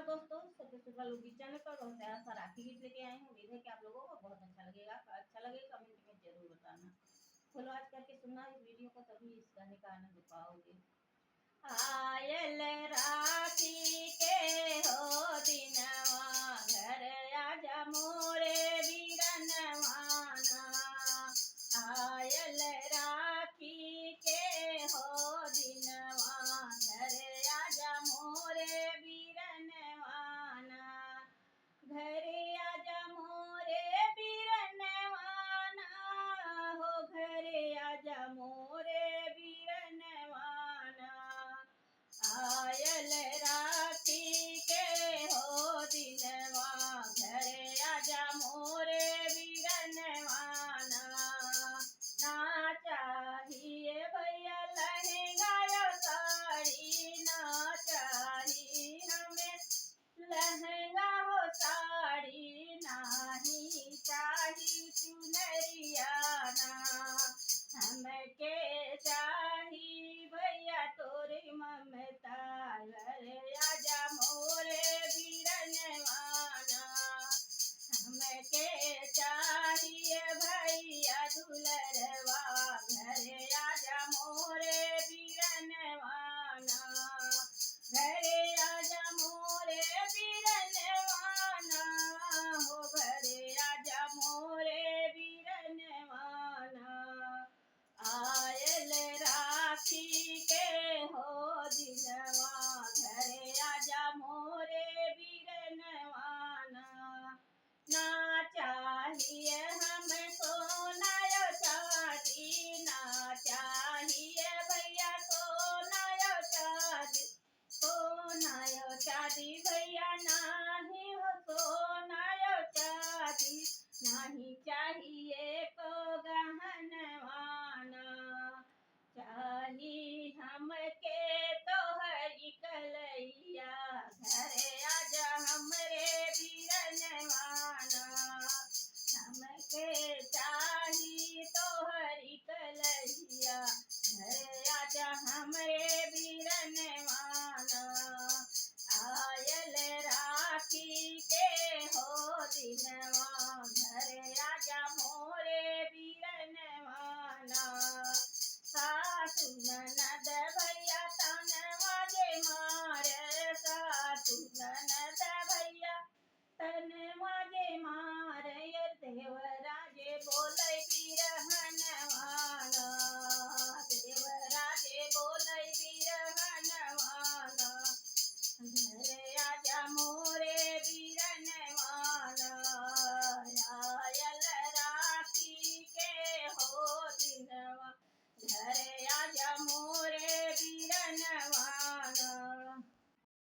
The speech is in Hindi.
नमस्कार दोस्तों, सत्यशील लोगी चैनल पर बहुत प्यारा सा राखी गीत लेके आई हूँ। उम्मीद है कि आप लोगों को बहुत अच्छा लगेगा। अच्छा लगे कमेंट में जरूर बताना। फॉलो आज करके सुनना इस वीडियो को, तभी इस गाने का आनंद पाओगे। आयल राखी के हो दिनवा, घर आजा मोरे बीरनवाना। आयल राखी के हो दिनवा, घर आजा मोरे बीरनवाना। घर आजा मोरे बीरनवाना हो, घर आजा मोरे बीरनवाना। आयल राखी के हो दिनवा, घर आजा मोरे बीरनवाना। ना चाहिए भैया लहंगा या साड़ी, ना चाहिए हमें लहंगा हो साड़ी, नाही चाहिए चुनरियाना। हमके चाहिए भैया तोरी ममता, घर आजा मोरे बीरनवाना। हमके चाहिए भैया दुलरवा, घर आजा मोरे बीरनवाना। घर आजा मोरे बीरनवाना हो, घर आजा मोरे बीरनवाना। आयल राखी के हो दिनवा, घर आजा मोरे बीरनवाना। ना चाहिए हमें सोना या चांदी, ना चाहिए भैया सोना या चांदी, सोना या चांदी भैया ना